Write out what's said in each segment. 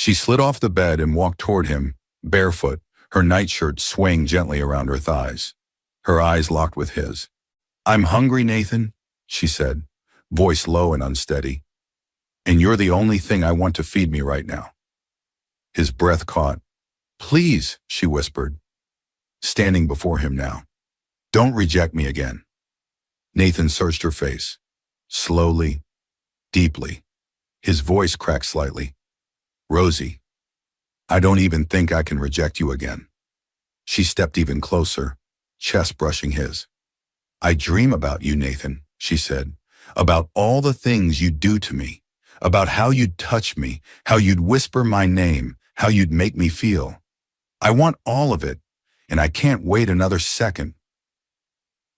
She slid off the bed and walked toward him, barefoot, her nightshirt swaying gently around her thighs. Her eyes locked with his. "I'm hungry, Nathan," she said, voice low and unsteady. "And you're the only thing I want to feed me right now." His breath caught. "Please," she whispered, standing before him now. "Don't reject me again." Nathan searched her face, slowly, deeply. His voice cracked slightly. "Rosie, I don't even think I can reject you again." She stepped even closer, chest brushing his. "I dream about you, Nathan," she said, "about all the things you'd do to me, about how you'd touch me, how you'd whisper my name, how you'd make me feel. I want all of it, and I can't wait another second."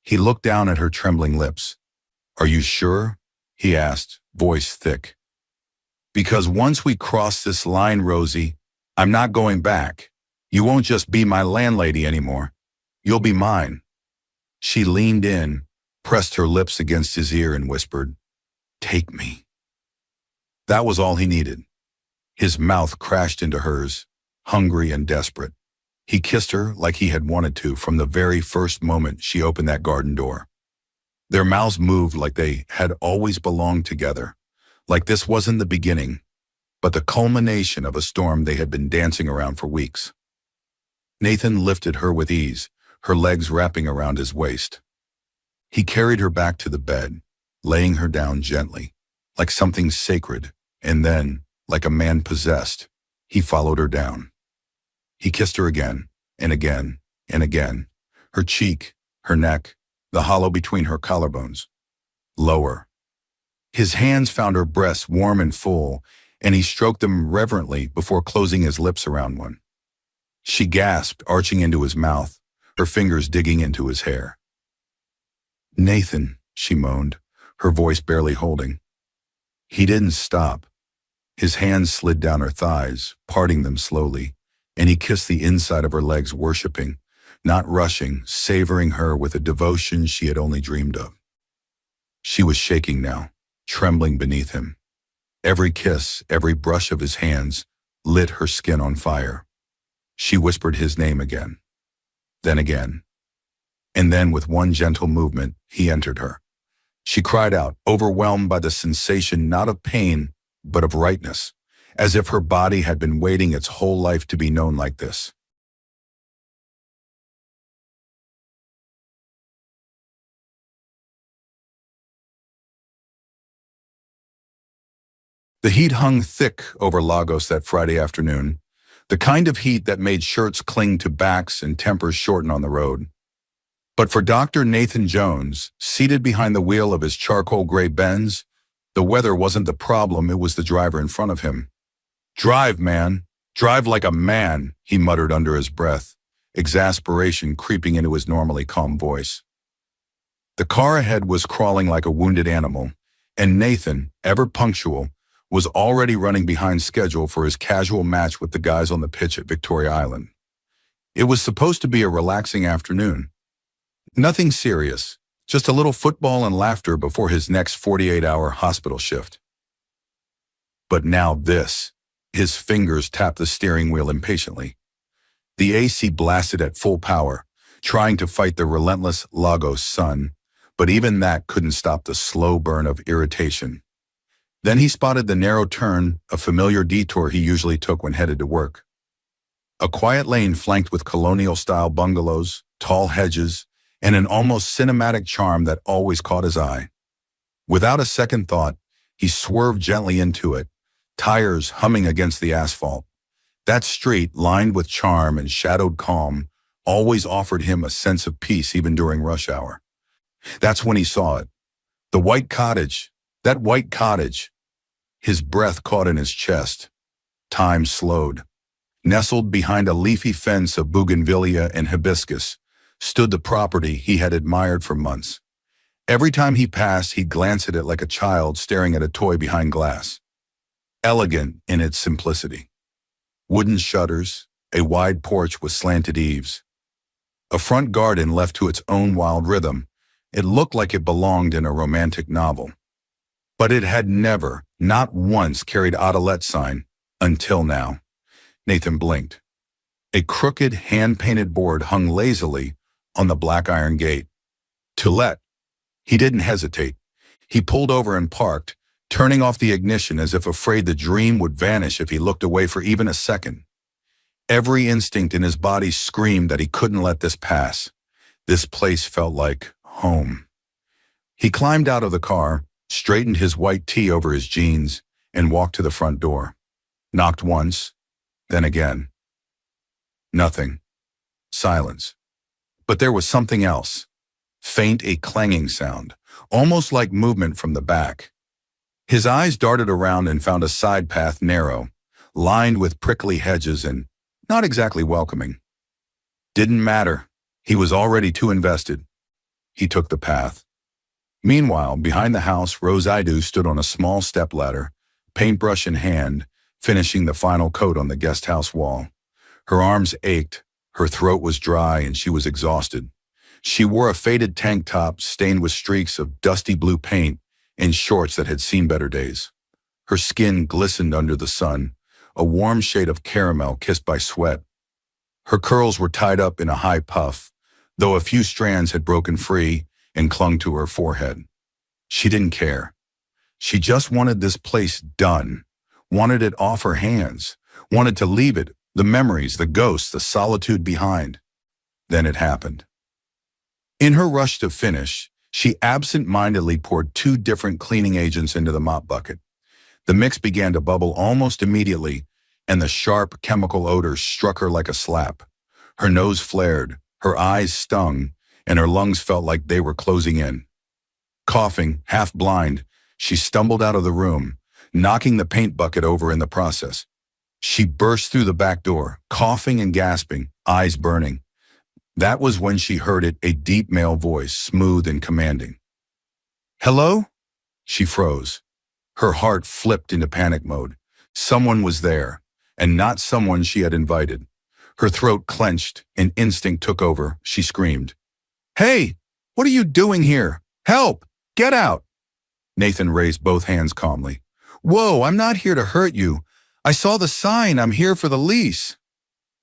He looked down at her trembling lips. "Are you sure?" he asked, voice thick. "Because once we cross this line, Rosie, I'm not going back. You won't just be my landlady anymore. You'll be mine." She leaned in, pressed her lips against his ear and whispered, "Take me." That was all he needed. His mouth crashed into hers, hungry and desperate. He kissed her like he had wanted to from the very first moment she opened that garden door. Their mouths moved like they had always belonged together, like this wasn't the beginning, but the culmination of a storm they had been dancing around for weeks. Nathan lifted her with ease, her legs wrapping around his waist. He carried her back to the bed, laying her down gently, like something sacred, and then, like a man possessed, he followed her down. He kissed her again, and again, and again, her cheek, her neck, the hollow between her collarbones. Lower. His hands found her breasts warm and full, and he stroked them reverently before closing his lips around one. She gasped, arching into his mouth, her fingers digging into his hair. "Nathan," she moaned, her voice barely holding. He didn't stop. His hands slid down her thighs, parting them slowly, and he kissed the inside of her legs, worshiping, not rushing, savoring her with a devotion she had only dreamed of. She was shaking now, trembling beneath him. Every kiss, every brush of his hands lit her skin on fire. She whispered his name again, then again. And then with one gentle movement, he entered her. She cried out, overwhelmed by the sensation not of pain, but of rightness, as if her body had been waiting its whole life to be known like this. The heat hung thick over Lagos that Friday afternoon, the kind of heat that made shirts cling to backs and tempers shorten on the road. But for Dr. Nathan Jones, seated behind the wheel of his charcoal gray Benz, the weather wasn't the problem, it was the driver in front of him. "Drive, man. Drive like a man," he muttered under his breath, exasperation creeping into his normally calm voice. The car ahead was crawling like a wounded animal, and Nathan, ever punctual, was already running behind schedule for his casual match with the guys on the pitch at Victoria Island. It was supposed to be a relaxing afternoon. Nothing serious, just a little football and laughter before his next 48-hour hospital shift. But now this. His fingers tapped the steering wheel impatiently. The AC blasted at full power, trying to fight the relentless Lagos sun, but even that couldn't stop the slow burn of irritation. Then he spotted the narrow turn, a familiar detour he usually took when headed to work. A quiet lane flanked with colonial-style bungalows, tall hedges, and an almost cinematic charm that always caught his eye. Without a second thought, he swerved gently into it, tires humming against the asphalt. That street, lined with charm and shadowed calm, always offered him a sense of peace even during rush hour. That's when he saw it. The white cottage. That white cottage. His breath caught in his chest. Time slowed. Nestled behind a leafy fence of bougainvillea and hibiscus stood the property he had admired for months. Every time he passed, he'd glance at it like a child staring at a toy behind glass. Elegant in its simplicity. Wooden shutters, a wide porch with slanted eaves. A front garden left to its own wild rhythm. It looked like it belonged in a romantic novel. But it had never, not once, carried Autolet sign, Until now. Nathan blinked. A crooked, hand-painted board hung lazily on the black iron gate. To let. He didn't hesitate. He pulled over and parked, turning off the ignition as if afraid the dream would vanish if he looked away for even a second. Every instinct in his body screamed that he couldn't let this pass. This place felt like home. He climbed out of the car, straightened his white tee over his jeans, and walked to the front door. Knocked once, then again. Nothing. Silence. But there was something else. Faint, a clanging sound, almost like movement from the back. His eyes darted around and found a side path narrow, lined with prickly hedges and not exactly welcoming. Didn't matter. He was already too invested. He took the path. Meanwhile, behind the house, Rosie stood on a small stepladder, paintbrush in hand, finishing the final coat on the guest house wall. Her arms ached, her throat was dry, and she was exhausted. She wore a faded tank top stained with streaks of dusty blue paint and shorts that had seen better days. Her skin glistened under the sun, a warm shade of caramel kissed by sweat. Her curls were tied up in a high puff, though a few strands had broken free and clung to her forehead. She didn't care. She just wanted this place done, wanted it off her hands, wanted to leave it, the memories, the ghosts, the solitude behind. Then it happened. In her rush to finish, she absent-mindedly poured 2 different cleaning agents into the mop bucket. The mix began to bubble almost immediately, and the sharp chemical odor struck her like a slap. Her nose flared, her eyes stung, and her lungs felt like they were closing in. Coughing, half blind, she stumbled out of the room, knocking the paint bucket over in the process. She burst through the back door, coughing and gasping, eyes burning. That was when she heard it, a deep male voice, smooth and commanding. "Hello?" She froze. Her heart flipped into panic mode. Someone was there, and not someone she had invited. Her throat clenched, and instinct took over. She screamed, "Hey, what are you doing here? Help! Get out!" Nathan raised both hands calmly. "Whoa, I'm not here to hurt you. I saw the sign, I'm here for the lease."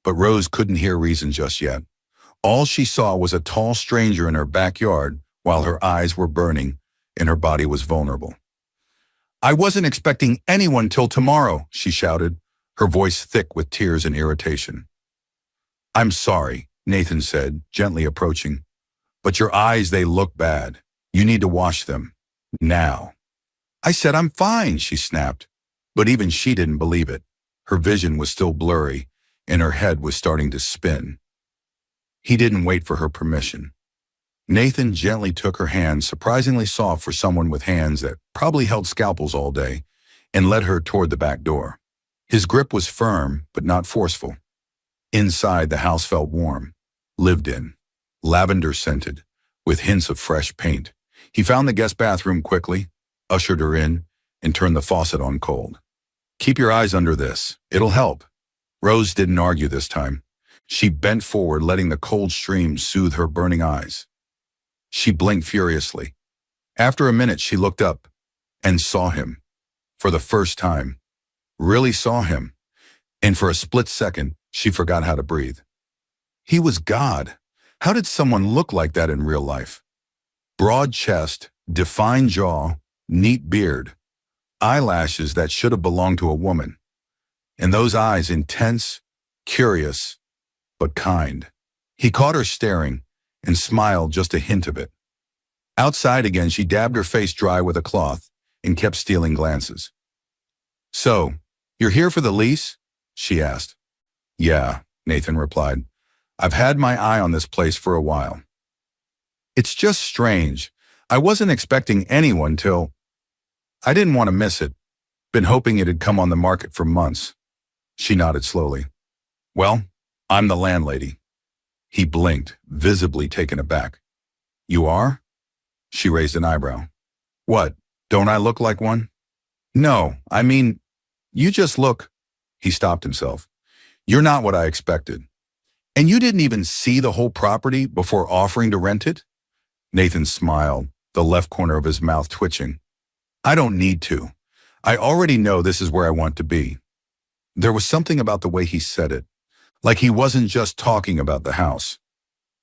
But Rose couldn't hear reason just yet. All she saw was a tall stranger in her backyard while her eyes were burning and her body was vulnerable. "I wasn't expecting anyone till tomorrow," she shouted, her voice thick with tears and irritation. "I'm sorry," Nathan said, gently approaching. "But your eyes, they look bad. You need to wash them. Now." "I said I'm fine," she snapped. But even she didn't believe it. Her vision was still blurry, and her head was starting to spin. He didn't wait for her permission. Nathan gently took her hand, surprisingly soft for someone with hands that probably held scalpels all day, and led her toward the back door. His grip was firm, but not forceful. Inside, the house felt warm, lived in, lavender-scented, with hints of fresh paint. He found the guest bathroom quickly, ushered her in, and turned the faucet on cold. "Keep your eyes under this. It'll help." Rose didn't argue this time. She bent forward, letting the cold stream soothe her burning eyes. She blinked furiously. After a minute, she looked up and saw him. For the first time. Really saw him. And for a split second, she forgot how to breathe. He was God. How did someone look like that in real life? Broad chest, defined jaw, neat beard, eyelashes that should have belonged to a woman. And those eyes, intense, curious, but kind. He caught her staring and smiled, just a hint of it. Outside again, she dabbed her face dry with a cloth and kept stealing glances. "So, you're here for the lease?" she asked. "Yeah," Nathan replied. "I've had my eye on this place for a while. It's just strange. I wasn't expecting anyone till... I didn't want to miss it. Been hoping it'd come on the market for months." She nodded slowly. "Well, I'm the landlady." He blinked, visibly taken aback. "You are?" She raised an eyebrow. "What, don't I look like one?" "No, I mean, you just look..." He stopped himself. "You're not what I expected. And you didn't even see the whole property before offering to rent it?" Nathan smiled, the left corner of his mouth twitching. "I don't need to. I already know this is where I want to be." There was something about the way he said it, like he wasn't just talking about the house.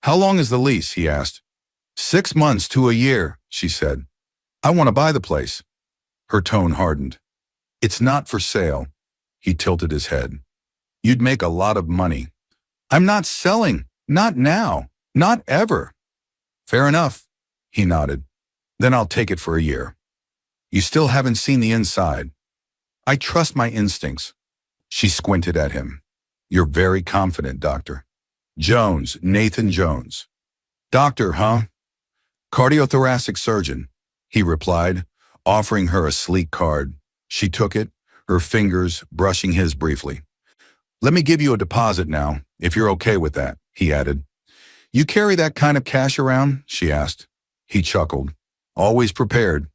How long is the lease? He asked. 6 months to a year, she said. I want to buy the place. Her tone hardened. It's not for sale. He tilted his head. You'd make a lot of money. I'm not selling. Not now. Not ever. Fair enough, he nodded. Then I'll take it for a year. You still haven't seen the inside. I trust my instincts. She squinted at him. You're very confident, Doctor. Jones, Nathan Jones. Doctor, huh? Cardiothoracic surgeon, he replied, offering her a sleek card. She took it, her fingers brushing his briefly. Let me give you a deposit now, if you're okay with that, he added. You carry that kind of cash around? She asked. He chuckled. Always prepared.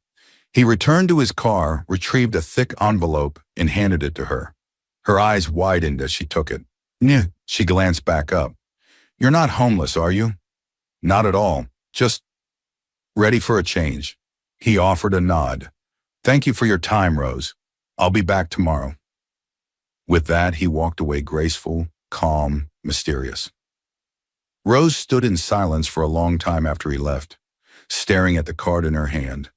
He returned to his car, retrieved a thick envelope, and handed it to her. Her eyes widened as she took it. Nyeh, she glanced back up. You're not homeless, are you? Not at all. Just ready for a change. He offered a nod. Thank you for your time, Rose. I'll be back tomorrow. With that, he walked away graceful, calm, mysterious. Rose stood in silence for a long time after he left, staring at the card in her hand.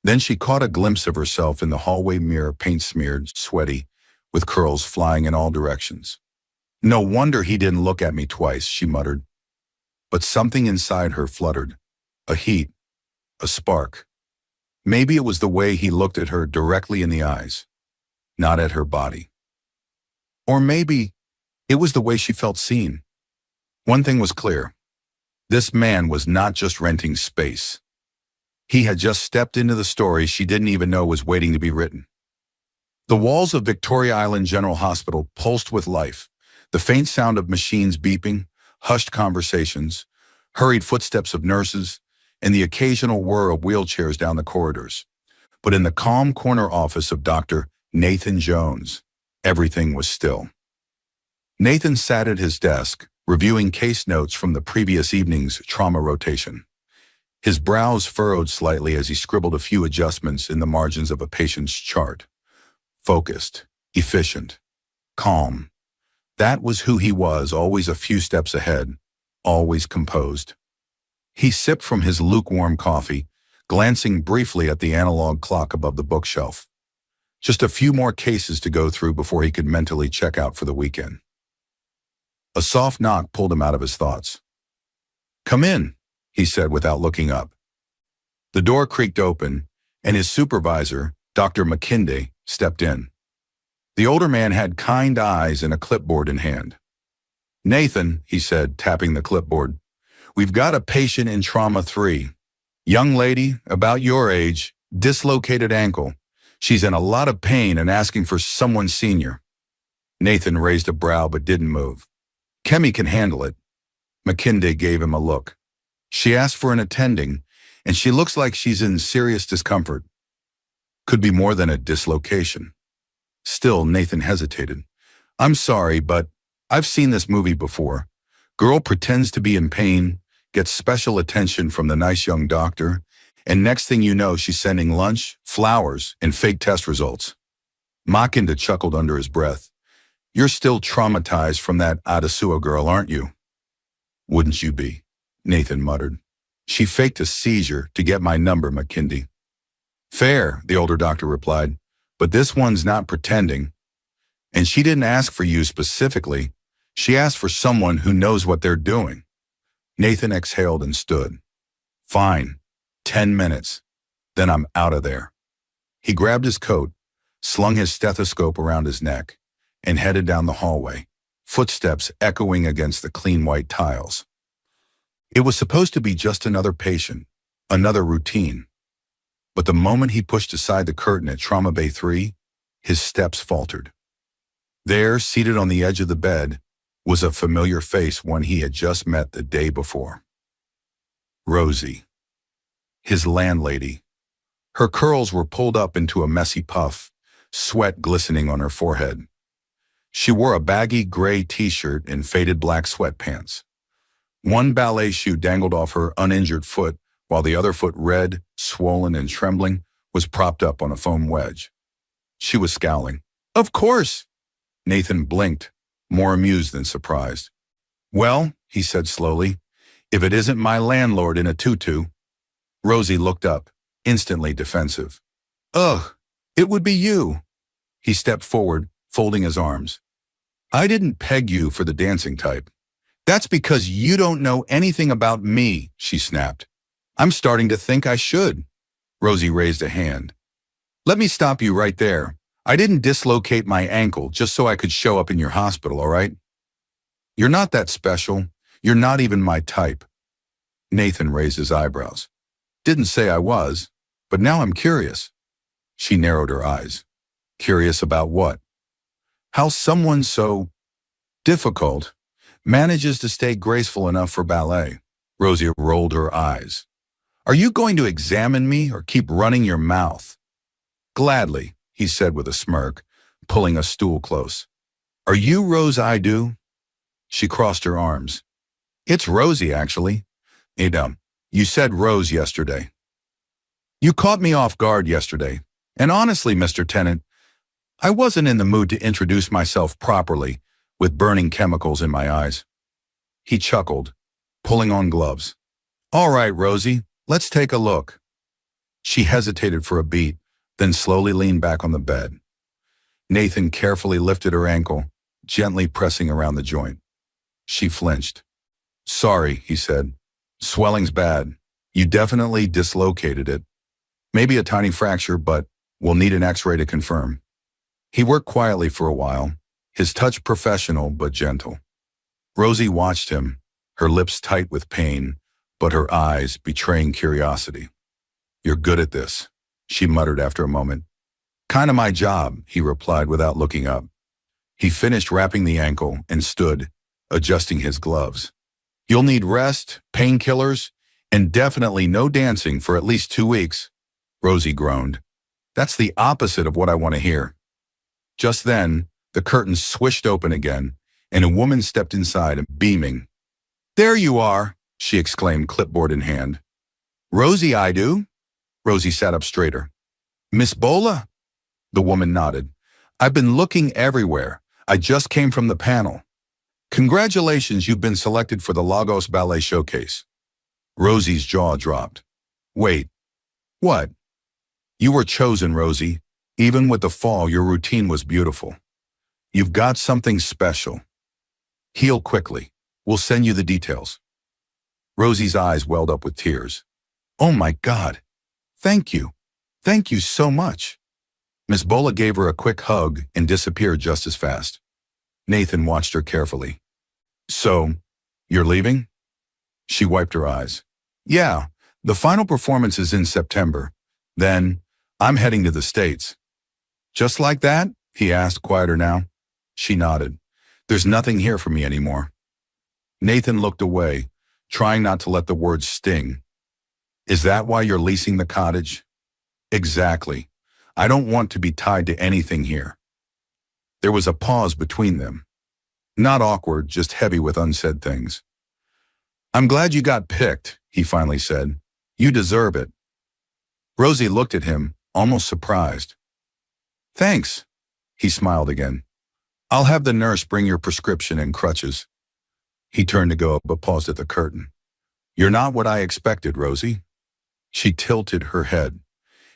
Then she caught a glimpse of herself in the hallway mirror, paint-smeared, sweaty, with curls flying in all directions. No wonder he didn't look at me twice, she muttered. But something inside her fluttered. A heat, a spark. Maybe it was the way he looked at her directly in the eyes, not at her body. Or maybe it was the way she felt seen. One thing was clear. This man was not just renting space. He had just stepped into the story she didn't even know was waiting to be written. The walls of Victoria Island General Hospital pulsed with life, the faint sound of machines beeping, hushed conversations, hurried footsteps of nurses, and the occasional whir of wheelchairs down the corridors. But in the calm corner office of Dr. Nathan Jones, everything was still. Nathan sat at his desk, reviewing case notes from the previous evening's trauma rotation. His brows furrowed slightly as he scribbled a few adjustments in the margins of a patient's chart. Focused, efficient, calm. That was who he was, always a few steps ahead, always composed. He sipped from his lukewarm coffee, glancing briefly at the analog clock above the bookshelf. Just a few more cases to go through before he could mentally check out for the weekend. A soft knock pulled him out of his thoughts. Come in, he said without looking up. The door creaked open, and his supervisor, Dr. McKinday, stepped in. The older man had kind eyes and a clipboard in hand. Nathan, he said, tapping the clipboard, we've got a patient in trauma 3. Young lady, about your age, dislocated ankle. She's in a lot of pain and asking for someone senior. Nathan raised a brow but didn't move. Kemi can handle it. McKinday gave him a look. She asked for an attending, and she looks like she's in serious discomfort. Could be more than a dislocation. Still, Nathan hesitated. I'm sorry, but I've seen this movie before. Girl pretends to be in pain, gets special attention from the nice young doctor, and next thing you know, she's sending lunch, flowers, and fake test results. Makinda chuckled under his breath. You're still traumatized from that Adesua girl, aren't you? Wouldn't you be? Nathan muttered. She faked a seizure to get my number, McKinday. Fair, the older doctor replied, but this one's not pretending. And she didn't ask for you specifically. She asked for someone who knows what they're doing. Nathan exhaled and stood. Fine, 10 minutes. Then I'm out of there. He grabbed his coat, slung his stethoscope around his neck, and headed down the hallway, footsteps echoing against the clean white tiles. It was supposed to be just another patient, another routine. But the moment he pushed aside the curtain at Trauma Bay 3, his steps faltered. There, seated on the edge of the bed, was a familiar face, one he had just met the day before. Rosie, his landlady. Her curls were pulled up into a messy puff, sweat glistening on her forehead. She wore a baggy gray t-shirt and faded black sweatpants. One ballet shoe dangled off her uninjured foot, while the other foot, red, swollen, and trembling, was propped up on a foam wedge. She was scowling. Of course! Nathan blinked, more amused than surprised. Well, he said slowly, if it isn't my landlord in a tutu. Rosie looked up, instantly defensive. Ugh, it would be you. He stepped forward, folding his arms. I didn't peg you for the dancing type. That's because you don't know anything about me, she snapped. I'm starting to think I should. Rosie raised a hand. Let me stop you right there. I didn't dislocate my ankle just so I could show up in your hospital, all right? You're not that special. You're not even my type. Nathan raised his eyebrows. Didn't say I was, but now I'm curious. She narrowed her eyes. Curious about what? How someone so difficult manages to stay graceful enough for ballet. Rosie rolled her eyes. Are you going to examine me or keep running your mouth? Gladly, he said with a smirk, pulling a stool close. Are you Rose I do? She crossed her arms. It's Rosie, actually. Adam, you said Rose yesterday. You caught me off guard yesterday. And honestly, Mr. Tennant, I wasn't in the mood to introduce myself properly with burning chemicals in my eyes. He chuckled, pulling on gloves. All right, Rosie, let's take a look. She hesitated for a beat, then slowly leaned back on the bed. Nathan carefully lifted her ankle, gently pressing around the joint. She flinched. Sorry, he said. Swelling's bad. You definitely dislocated it. Maybe a tiny fracture, but we'll need an X-ray to confirm. He worked quietly for a while, his touch professional but gentle. Rosie watched him, her lips tight with pain, but her eyes betraying curiosity. You're good at this, she muttered after a moment. Kinda my job, he replied without looking up. He finished wrapping the ankle and stood, adjusting his gloves. You'll need rest, painkillers, and definitely no dancing for at least 2 weeks. Rosie groaned. That's the opposite of what I want to hear. Just then, the curtains swished open again, and a woman stepped inside, beaming. There you are, she exclaimed, clipboard in hand. Rosie, I do. Rosie sat up straighter. Miss Bola? The woman nodded. I've been looking everywhere. I just came from the panel. Congratulations, you've been selected for the Lagos Ballet Showcase. Rosie's jaw dropped. Wait, what? You were chosen, Rosie. Even with the fall, your routine was beautiful. You've got something special. Heal quickly. We'll send you the details. Rosie's eyes welled up with tears. Oh my God. Thank you. Thank you so much. Miss Bola gave her a quick hug and disappeared just as fast. Nathan watched her carefully. So, you're leaving? She wiped her eyes. Yeah, the final performance is in September. Then, I'm heading to the States. Just like that? He asked, quieter now. She nodded. There's nothing here for me anymore. Nathan looked away, trying not to let the words sting. Is that why you're leasing the cottage? Exactly. I don't want to be tied to anything here. There was a pause between them. Not awkward, just heavy with unsaid things. I'm glad you got picked, he finally said. You deserve it. Rosie looked at him, almost surprised. Thanks, he smiled again. I'll have the nurse bring your prescription and crutches. He turned to go, but paused at the curtain. You're not what I expected, Rosie. She tilted her head.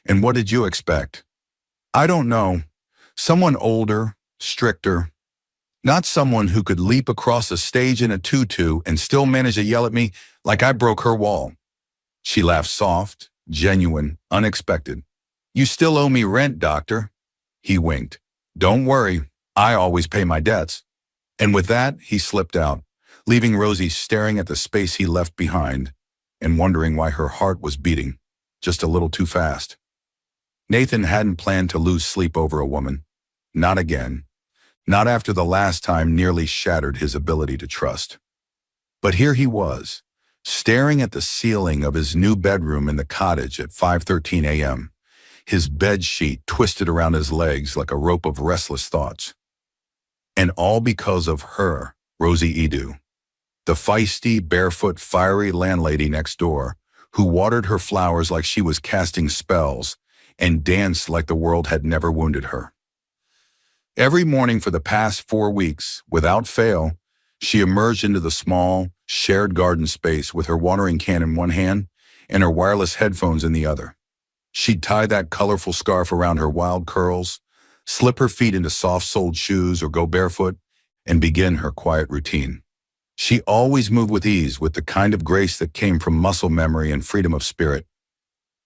And what did you expect? I don't know. Someone older, stricter. Not someone who could leap across a stage in a tutu and still manage to yell at me like I broke her wall. She laughed soft, genuine, unexpected. You still owe me rent, doctor. He winked. Don't worry, I always pay my debts. And with that, he slipped out, leaving Rosie staring at the space he left behind and wondering why her heart was beating just a little too fast. Nathan hadn't planned to lose sleep over a woman. Not again. Not after the last time nearly shattered his ability to trust. But here he was, staring at the ceiling of his new bedroom in the cottage at 5:13 a.m., his bed sheet twisted around his legs like a rope of restless thoughts. And all because of her, Rosie Edu, the feisty, barefoot, fiery landlady next door, who watered her flowers like she was casting spells and danced like the world had never wounded her. Every morning for the past 4 weeks, without fail, she emerged into the small, shared garden space with her watering can in one hand and her wireless headphones in the other. She'd tie that colorful scarf around her wild curls, slip her feet into soft-soled shoes or go barefoot, and begin her quiet routine. She always moved with ease, with the kind of grace that came from muscle memory and freedom of spirit.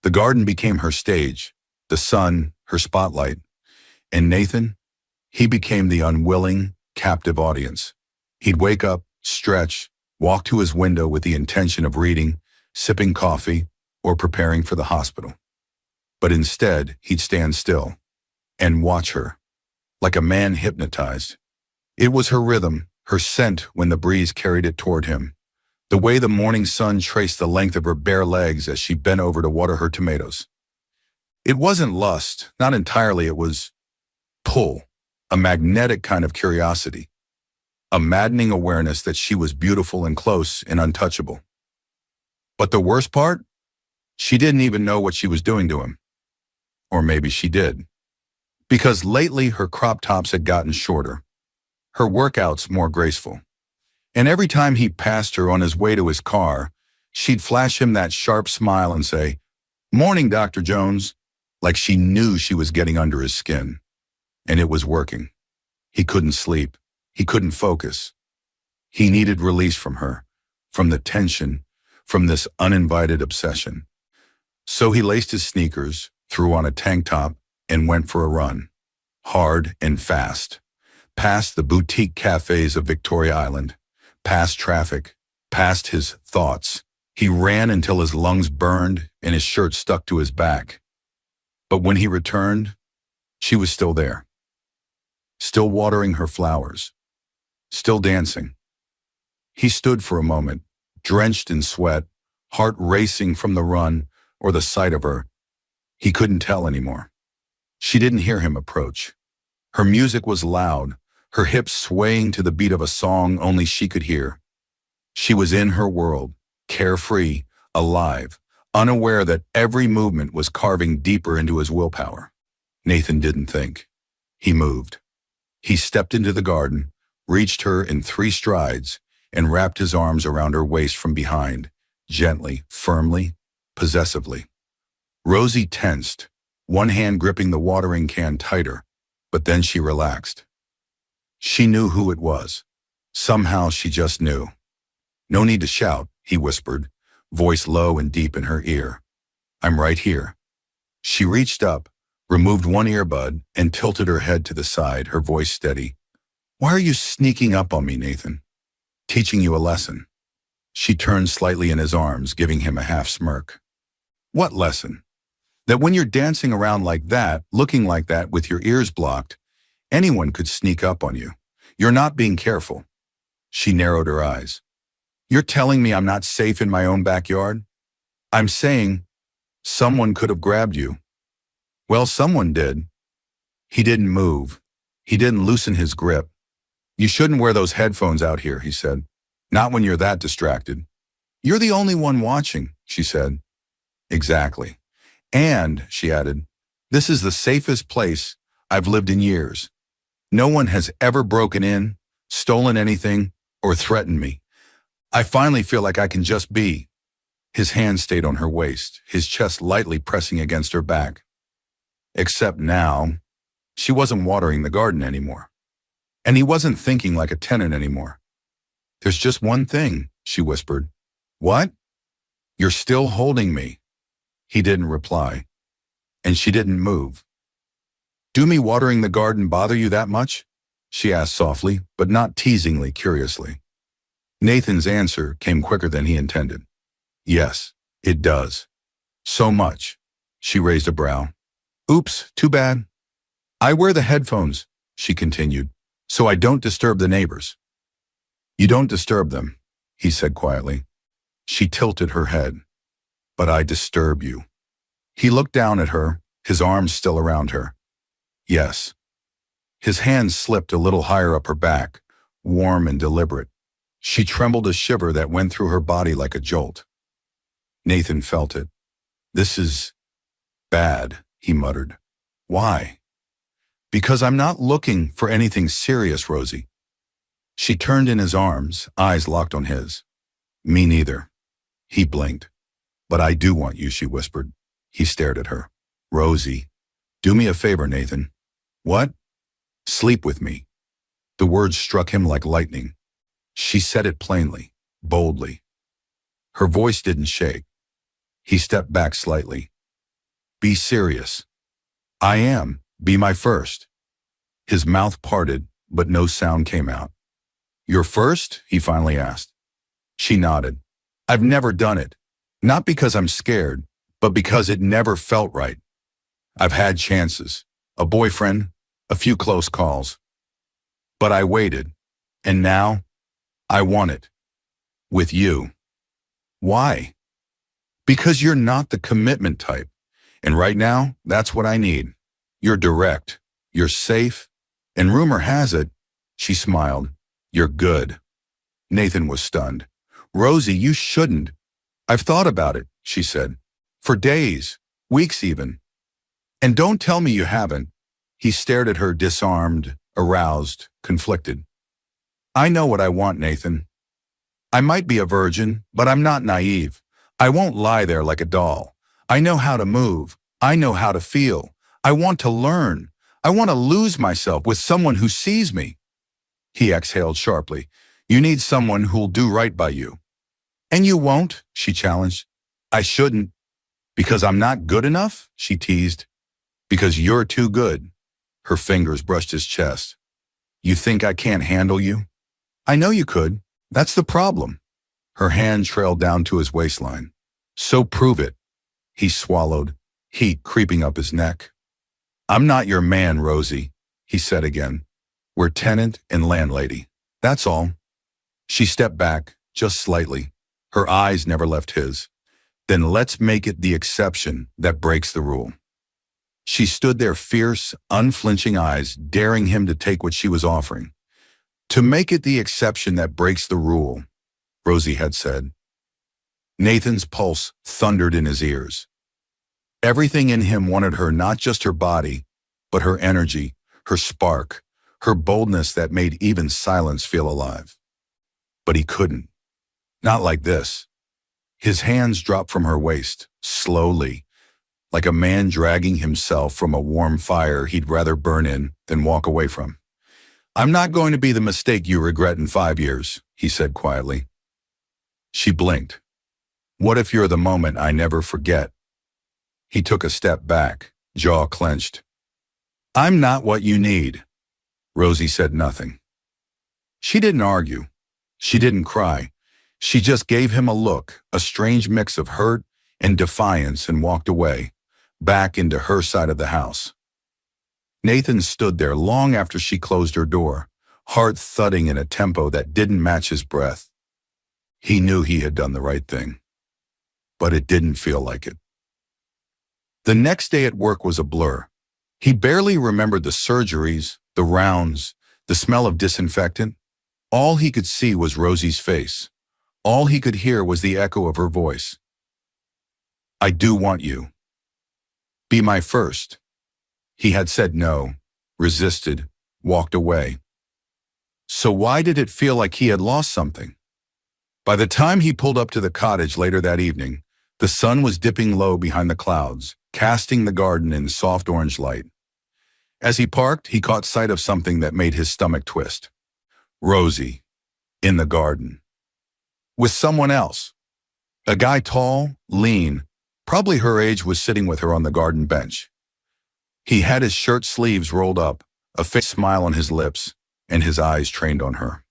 The garden became her stage, the sun, her spotlight, and Nathan, he became the unwilling, captive audience. He'd wake up, stretch, walk to his window with the intention of reading, sipping coffee, or preparing for the hospital. But instead, he'd stand still and watch her, like a man hypnotized. It was her rhythm, her scent when the breeze carried it toward him, the way the morning sun traced the length of her bare legs as she bent over to water her tomatoes. It wasn't lust, not entirely, it was pull, a magnetic kind of curiosity, a maddening awareness that she was beautiful and close and untouchable. But the worst part? She didn't even know what she was doing to him. Or maybe she did. Because lately her crop tops had gotten shorter, her workouts more graceful. And every time he passed her on his way to his car, she'd flash him that sharp smile and say, "Morning, Dr. Jones," like she knew she was getting under his skin. And it was working. He couldn't sleep. He couldn't focus. He needed release from her, from the tension, from this uninvited obsession. So he laced his sneakers, threw on a tank top, and went for a run, hard and fast, past the boutique cafes of Victoria Island, past traffic, past his thoughts. He ran until his lungs burned and his shirt stuck to his back. But when he returned, she was still there, still watering her flowers, still dancing. He stood for a moment, drenched in sweat, heart racing from the run or the sight of her. He couldn't tell anymore. She didn't hear him approach. Her music was loud, her hips swaying to the beat of a song only she could hear. She was in her world, carefree, alive, unaware that every movement was carving deeper into his willpower. Nathan didn't think. He moved. He stepped into the garden, reached her in 3 strides, and wrapped his arms around her waist from behind, gently, firmly, possessively. Rosie tensed, one hand gripping the watering can tighter, but then she relaxed. She knew who it was. Somehow she just knew. "No need to shout," he whispered, voice low and deep in her ear. "I'm right here." She reached up, removed one earbud, and tilted her head to the side, her voice steady. "Why are you sneaking up on me, Nathan? Teaching you a lesson." She turned slightly in his arms, giving him a half smirk. "What lesson?" "That when you're dancing around like that, looking like that with your ears blocked, anyone could sneak up on you. You're not being careful." She narrowed her eyes. "You're telling me I'm not safe in my own backyard?" "I'm saying someone could have grabbed you." "Well, someone did." He didn't move. He didn't loosen his grip. "You shouldn't wear those headphones out here," he said. "Not when you're that distracted." "You're the only one watching," she said. "Exactly. And," she added, "this is the safest place I've lived in years. No one has ever broken in, stolen anything, or threatened me. I finally feel like I can just be." His hand stayed on her waist, his chest lightly pressing against her back. Except now, she wasn't watering the garden anymore. And he wasn't thinking like a tenant anymore. "There's just one thing," she whispered. "What?" "You're still holding me." He didn't reply, and she didn't move. "Do me watering the garden bother you that much?" she asked softly, but not teasingly, curiously. Nathan's answer came quicker than he intended. "Yes, it does. So much." She raised a brow. "Oops, too bad." "I wear the headphones," she continued, "so I don't disturb the neighbors." "You don't disturb them," he said quietly. She tilted her head. "But I disturb you." He looked down at her, his arms still around her. "Yes." His hands slipped a little higher up her back, warm and deliberate. She trembled a shiver that went through her body like a jolt. Nathan felt it. "This is bad," he muttered. "Why?" Because I'm not looking for anything serious, Rosie. She turned in his arms, eyes locked on his. Me neither. He blinked. But I do want you, she whispered. He stared at her. Rosie, do me a favor, Nathan. What? Sleep with me. The words struck him like lightning. She said it plainly, boldly. Her voice didn't shake. He stepped back slightly. Be serious. I am. Be my first. His mouth parted, but no sound came out. Your first? He finally asked. She nodded. I've never done it. Not because I'm scared, but because it never felt right. I've had chances. A boyfriend, a few close calls. But I waited. And now, I want it. With you. Why? Because you're not the commitment type. And right now, that's what I need. You're direct. You're safe. And rumor has it, she smiled, you're good. Nathan was stunned. Rosie, you shouldn't. I've thought about it, she said. For days, weeks even. And don't tell me you haven't. He stared at her disarmed, aroused, conflicted. I know what I want, Nathan. I might be a virgin, but I'm not naive. I won't lie there like a doll. I know how to move. I know how to feel. I want to learn. I want to lose myself with someone who sees me. He exhaled sharply. You need someone who'll do right by you. And you won't, she challenged. I shouldn't. Because I'm not good enough, she teased. Because you're too good. Her fingers brushed his chest. You think I can't handle you? I know you could. That's the problem. Her hand trailed down to his waistline. So prove it. He swallowed, heat creeping up his neck. I'm not your man, Rosie, he said again. We're tenant and landlady. That's all. She stepped back, just slightly. Her eyes never left his. Then let's make it the exception that breaks the rule. She stood there, fierce, unflinching eyes, daring him to take what she was offering. To make it the exception that breaks the rule, Rosie had said. Nathan's pulse thundered in his ears. Everything in him wanted her, not just her body, but her energy, her spark, her boldness that made even silence feel alive. But he couldn't. Not like this. His hands dropped from her waist, slowly, like a man dragging himself from a warm fire he'd rather burn in than walk away from. I'm not going to be the mistake you regret in 5 years, he said quietly. She blinked. What if you're the moment I never forget? He took a step back, jaw clenched. I'm not what you need. Rosie said nothing. She didn't argue. She didn't cry. She just gave him a look, a strange mix of hurt and defiance, and walked away, back into her side of the house. Nathan stood there long after she closed her door, heart thudding in a tempo that didn't match his breath. He knew he had done the right thing, but it didn't feel like it. The next day at work was a blur. He barely remembered the surgeries, the rounds, the smell of disinfectant. All he could see was Rosie's face. All he could hear was the echo of her voice. I do want you. Be my first. He had said no, resisted, walked away. So why did it feel like he had lost something? By the time he pulled up to the cottage later that evening, the sun was dipping low behind the clouds, casting the garden in soft orange light. As he parked, he caught sight of something that made his stomach twist. Rosie, in the garden. With someone else. A guy tall, lean, probably her age, was sitting with her on the garden bench. He had his shirt sleeves rolled up, a fake smile on his lips, and his eyes trained on her.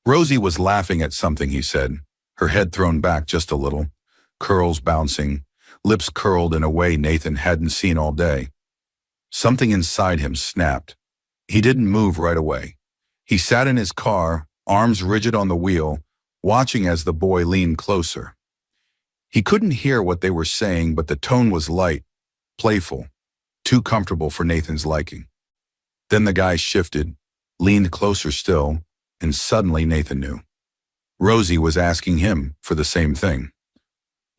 Rosie was laughing at something he said, her head thrown back just a little, curls bouncing, lips curled in a way Nathan hadn't seen all day. Something inside him snapped. He didn't move right away. He sat in his car, arms rigid on the wheel, watching as the boy leaned closer. He couldn't hear what they were saying, but the tone was light, playful, too comfortable for Nathan's liking. Then the guy shifted, leaned closer still, and suddenly Nathan knew. Rosie was asking him for the same thing.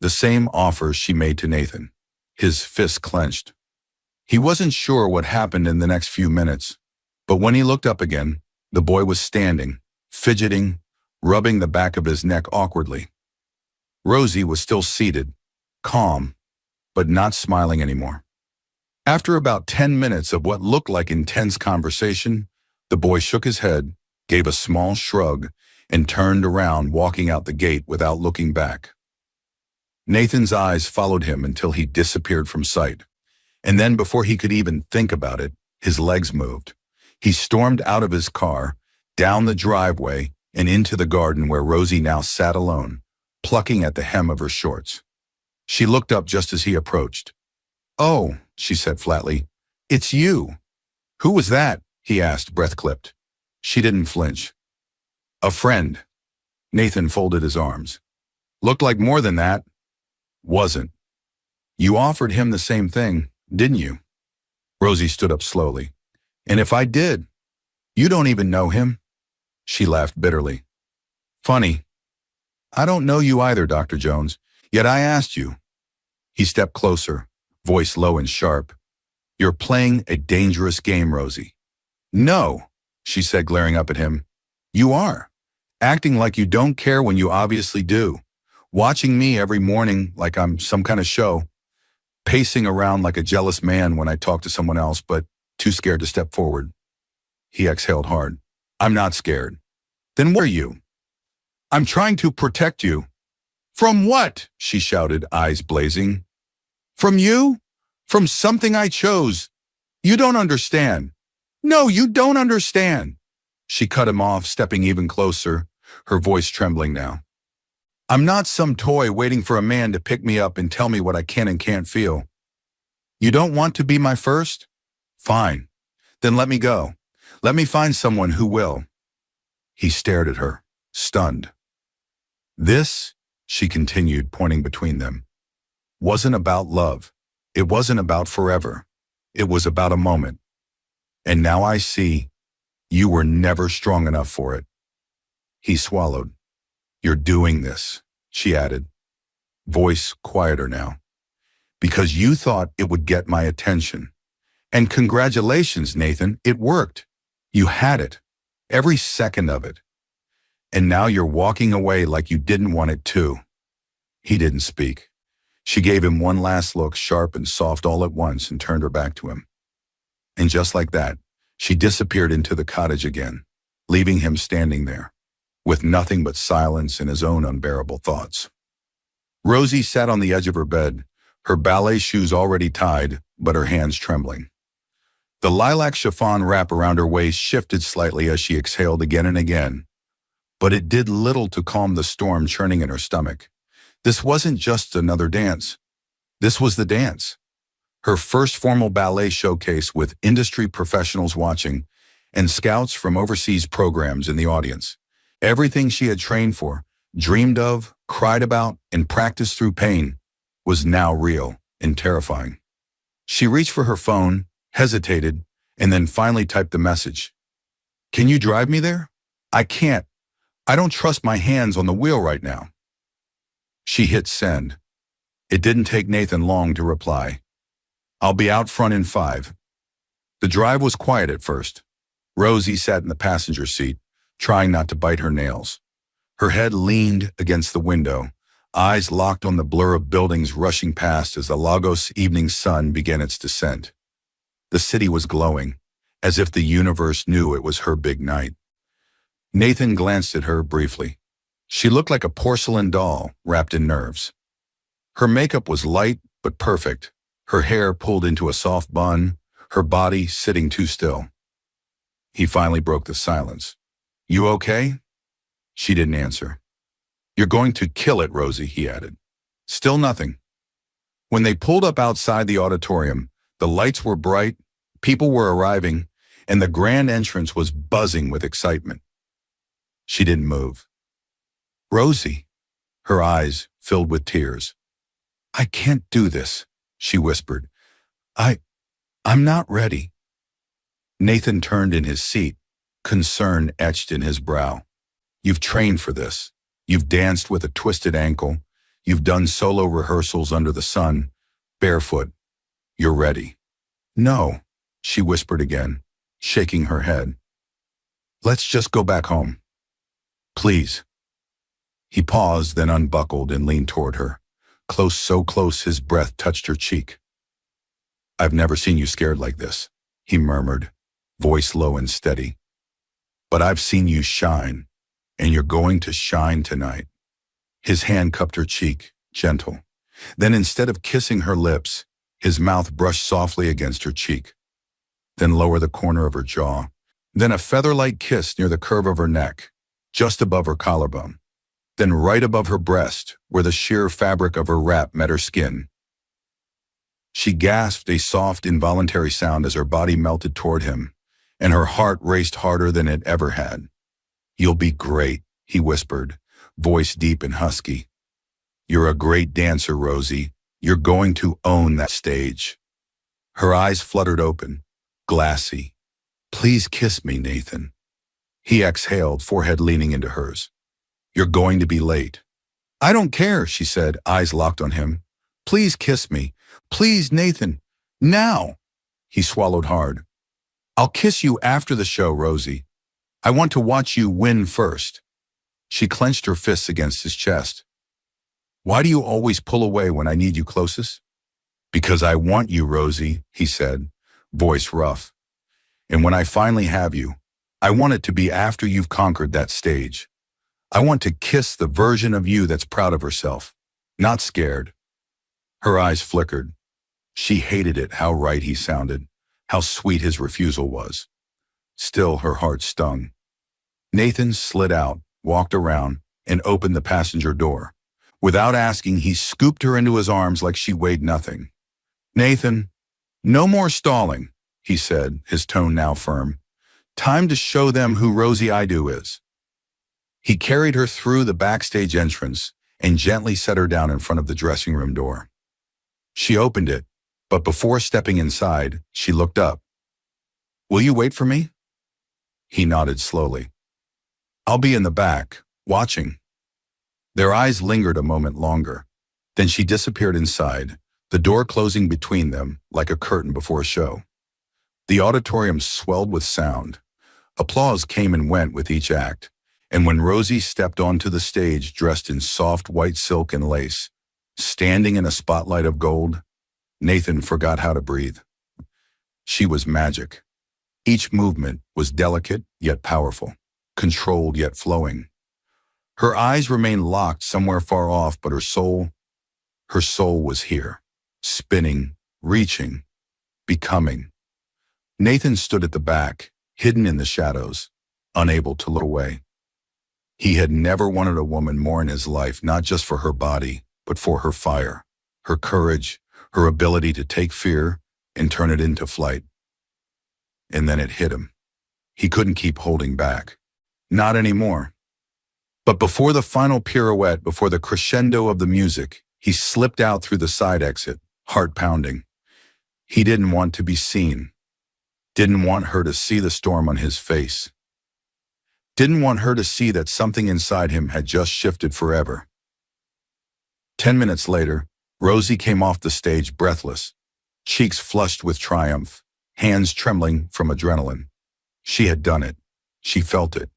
The same offer she made to Nathan. His fist clenched. He wasn't sure what happened in the next few minutes, but when he looked up again, the boy was standing, fidgeting, rubbing the back of his neck awkwardly. Rosie was still seated, calm, but not smiling anymore. After about 10 minutes of what looked like intense conversation, the boy shook his head, gave a small shrug, and turned around, walking out the gate without looking back. Nathan's eyes followed him until he disappeared from sight. And then before he could even think about it, his legs moved. He stormed out of his car, down the driveway, and into the garden where Rosie now sat alone, plucking at the hem of her shorts. She looked up just as he approached. "Oh," she said flatly, "it's you." "Who was that?" he asked, breath-clipped. She didn't flinch. "A friend." Nathan folded his arms. "Looked like more than that." "Wasn't." "You offered him the same thing, didn't you?" Rosie stood up slowly. "And if I did? You don't even know him?" She laughed bitterly. "Funny. I don't know you either, Dr. Jones, yet I asked you." He stepped closer, voice low and sharp. "You're playing a dangerous game, Rosie." "No," she said, glaring up at him. "You are. Acting like you don't care when you obviously do. Watching me every morning like I'm some kind of show. Pacing around like a jealous man when I talk to someone else, but too scared to step forward." He exhaled hard. "I'm not scared." "Then what are you?" "I'm trying to protect you." "From what?" she shouted, eyes blazing. "From you? From something I chose. You don't understand." "No, you don't understand." She cut him off, stepping even closer, her voice trembling now. "I'm not some toy waiting for a man to pick me up and tell me what I can and can't feel. You don't want to be my first? Fine. Then let me go. Let me find someone who will." He stared at her, stunned. "This," she continued, pointing between them, "wasn't about love. It wasn't about forever. It was about a moment. And now I see you were never strong enough for it." He swallowed. "You're doing this," she added, voice quieter now, "because you thought it would get my attention. And congratulations, Nathan, it worked. You had it, every second of it. And now you're walking away like you didn't want it to." He didn't speak. She gave him one last look, sharp and soft all at once, and turned her back to him. And just like that, she disappeared into the cottage again, leaving him standing there, with nothing but silence and his own unbearable thoughts. Rosie sat on the edge of her bed, her ballet shoes already tied, but her hands trembling. The lilac chiffon wrap around her waist shifted slightly as she exhaled again and again, but it did little to calm the storm churning in her stomach. This wasn't just another dance. This was the dance. Her first formal ballet showcase with industry professionals watching and scouts from overseas programs in the audience. Everything she had trained for, dreamed of, cried about, and practiced through pain was now real and terrifying. She reached for her phone, hesitated, and then finally typed the message. "Can you drive me there? I can't. I don't trust my hands on the wheel right now." She hit send. It didn't take Nathan long to reply. "I'll be out front in 5. The drive was quiet at first. Rosie sat in the passenger seat, trying not to bite her nails. Her head leaned against the window, eyes locked on the blur of buildings rushing past as the Lagos evening sun began its descent. The city was glowing, as if the universe knew it was her big night. Nathan glanced at her briefly. She looked like a porcelain doll wrapped in nerves. Her makeup was light but perfect, her hair pulled into a soft bun, her body sitting too still. He finally broke the silence. "You okay?" She didn't answer. "You're going to kill it, Rosie," he added. Still nothing. When they pulled up outside the auditorium, the lights were bright, people were arriving, and the grand entrance was buzzing with excitement. She didn't move. "Rosie," her eyes filled with tears. "I can't do this," she whispered. I'm not ready." Nathan turned in his seat, concern etched in his brow. "You've trained for this. You've danced with a twisted ankle. You've done solo rehearsals under the sun, barefoot. You're ready." No, she whispered again, shaking her head. Let's just go back home. Please. He paused, then unbuckled and leaned toward her, close, so close his breath touched her cheek. I've never seen you scared like this, he murmured, voice low and steady. But I've seen you shine, and you're going to shine tonight. His hand cupped her cheek, gentle. Then instead of kissing her lips, his mouth brushed softly against her cheek. Then lower the corner of her jaw. Then a feather-like kiss near the curve of her neck, just above her collarbone. Then right above her breast, where the sheer fabric of her wrap met her skin. She gasped a soft, involuntary sound as her body melted toward him, and her heart raced harder than it ever had. You'll be great, he whispered, voice deep and husky. You're a great dancer, Rosie. You're going to own that stage. Her eyes fluttered open, glassy. Please kiss me, Nathan. He exhaled, forehead leaning into hers. You're going to be late. I don't care, she said, eyes locked on him. Please kiss me. Please, Nathan. Now. He swallowed hard. I'll kiss you after the show, Rosie. I want to watch you win first. She clenched her fists against his chest. Why do you always pull away when I need you closest? Because I want you, Rosie, he said, voice rough. And when I finally have you, I want it to be after you've conquered that stage. I want to kiss the version of you that's proud of herself, not scared. Her eyes flickered. She hated it, how right he sounded, how sweet his refusal was. Still, her heart stung. Nathan slid out, walked around, and opened the passenger door. Without asking, he scooped her into his arms like she weighed nothing. Nathan, no more stalling, he said, his tone now firm. Time to show them who Rosie I Do is. He carried her through the backstage entrance and gently set her down in front of the dressing room door. She opened it, but before stepping inside, she looked up. Will you wait for me? He nodded slowly. I'll be in the back, watching. Their eyes lingered a moment longer. Then she disappeared inside, the door closing between them like a curtain before a show. The auditorium swelled with sound. Applause came and went with each act, and when Rosie stepped onto the stage dressed in soft white silk and lace, standing in a spotlight of gold, Nathan forgot how to breathe. She was magic. Each movement was delicate yet powerful, controlled yet flowing. Her eyes remained locked somewhere far off, but her soul was here, spinning, reaching, becoming. Nathan stood at the back, hidden in the shadows, unable to look away. He had never wanted a woman more in his life, not just for her body, but for her fire, her courage, her ability to take fear and turn it into flight. And then it hit him. He couldn't keep holding back. Not anymore. But before the final pirouette, before the crescendo of the music, he slipped out through the side exit, heart pounding. He didn't want to be seen. Didn't want her to see the storm on his face. Didn't want her to see that something inside him had just shifted forever. 10 minutes later, Rosie came off the stage breathless, cheeks flushed with triumph, hands trembling from adrenaline. She had done it. She felt it.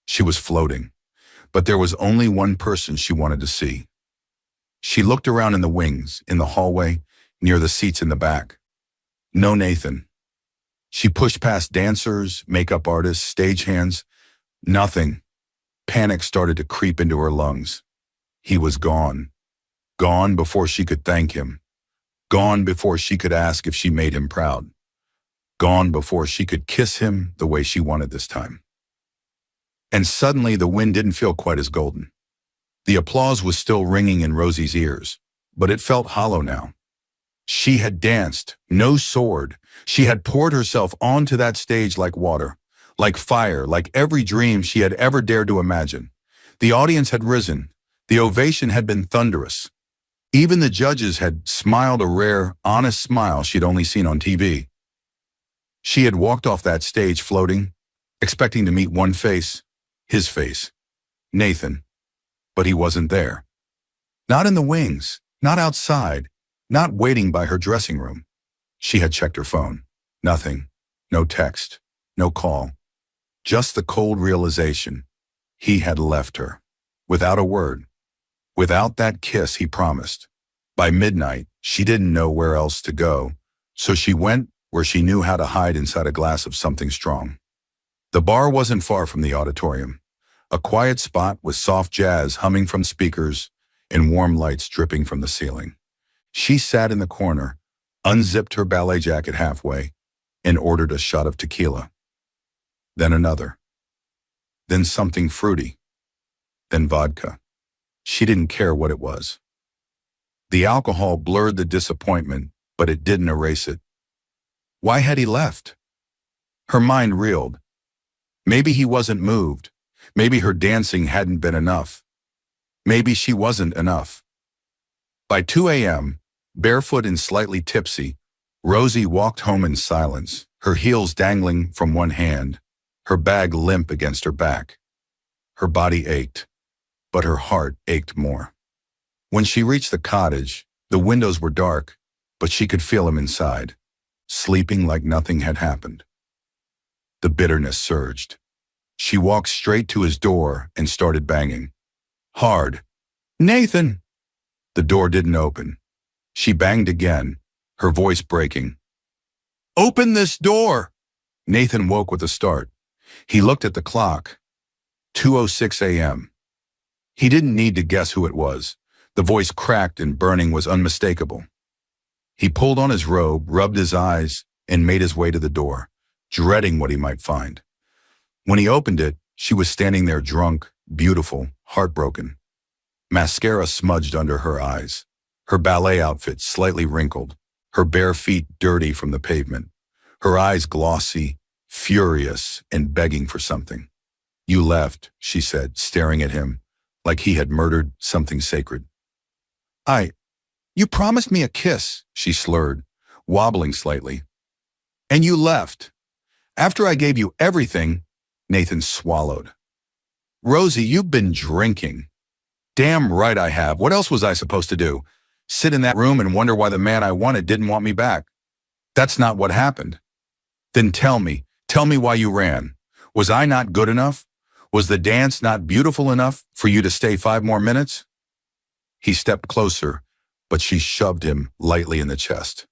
She was floating. But there was only one person she wanted to see. She looked around in the wings, in the hallway, near the seats in the back. No Nathan. She pushed past dancers, makeup artists, stagehands. Nothing. Panic started to creep into her lungs. He was gone. Gone before she could thank him. Gone before she could ask if she made him proud. Gone before she could kiss him the way she wanted this time. And suddenly the wind didn't feel quite as golden. The applause was still ringing in Rosie's ears, but it felt hollow now. She had danced, no sword. She had poured herself onto that stage like water, like fire, like every dream she had ever dared to imagine. The audience had risen. The ovation had been thunderous. Even the judges had smiled a rare, honest smile she'd only seen on TV. She had walked off that stage floating, expecting to meet one face, his face, Nathan. But he wasn't there. Not in the wings, not outside, not waiting by her dressing room. She had checked her phone. Nothing. No text. No call. Just the cold realization. He had left her. Without a word. Without that kiss he promised. By midnight, she didn't know where else to go, so she went where she knew how to hide inside a glass of something strong. The bar wasn't far from the auditorium. A quiet spot with soft jazz humming from speakers and warm lights dripping from the ceiling. She sat in the corner, unzipped her ballet jacket halfway, and ordered a shot of tequila. Then another. Then something fruity. Then vodka. She didn't care what it was. The alcohol blurred the disappointment, but it didn't erase it. Why had he left? Her mind reeled. Maybe he wasn't moved. Maybe her dancing hadn't been enough. Maybe she wasn't enough. By 2 a.m., barefoot and slightly tipsy, Rosie walked home in silence, her heels dangling from one hand, her bag limp against her back. Her body ached, but her heart ached more. When she reached the cottage, the windows were dark, but she could feel him inside, sleeping like nothing had happened. The bitterness surged. She walked straight to his door and started banging. Hard. Nathan! The door didn't open. She banged again, her voice breaking. Open this door! Nathan woke with a start. He looked at the clock. 2:06 a.m. He didn't need to guess who it was. The voice cracked and burning was unmistakable. He pulled on his robe, rubbed his eyes, and made his way to the door, dreading what he might find. When he opened it, she was standing there drunk, beautiful, heartbroken. Mascara smudged under her eyes, her ballet outfit slightly wrinkled, her bare feet dirty from the pavement, her eyes glossy, furious, and begging for something. You left, she said, staring at him, like he had murdered something sacred. You promised me a kiss, she slurred, wobbling slightly. And you left. After I gave you everything, Nathan swallowed. Rosie, you've been drinking. Damn right I have. What else was I supposed to do? Sit in that room and wonder why the man I wanted didn't want me back? That's not what happened. Then tell me why you ran. Was I not good enough? Was the dance not beautiful enough for you to stay 5 more minutes? He stepped closer, but she shoved him lightly in the chest.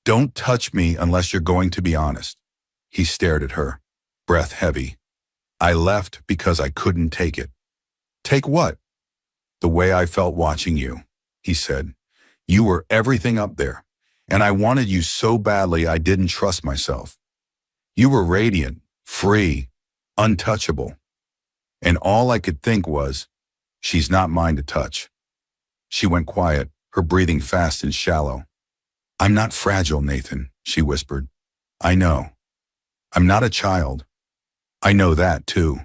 Don't touch me unless you're going to be honest. He stared at her, breath heavy. I left because I couldn't take it. Take what? The way I felt watching you, he said. You were everything up there, and I wanted you so badly I didn't trust myself. You were radiant, free, untouchable. And all I could think was, she's not mine to touch. She went quiet, her breathing fast and shallow. I'm not fragile, Nathan, she whispered. I know. I'm not a child. I know that, too.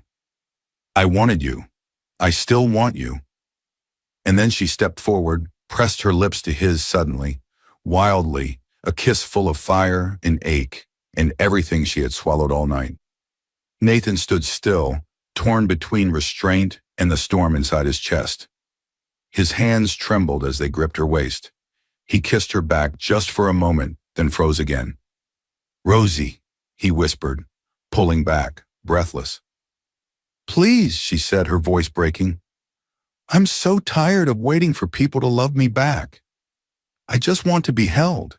I wanted you. I still want you. And then she stepped forward, pressed her lips to his suddenly, wildly, a kiss full of fire and ache and everything she had swallowed all night. Nathan stood still, torn between restraint and the storm inside his chest. His hands trembled as they gripped her waist. He kissed her back just for a moment, then froze again. Rosie, he whispered, pulling back, breathless. Please, she said, her voice breaking. I'm so tired of waiting for people to love me back. I just want to be held.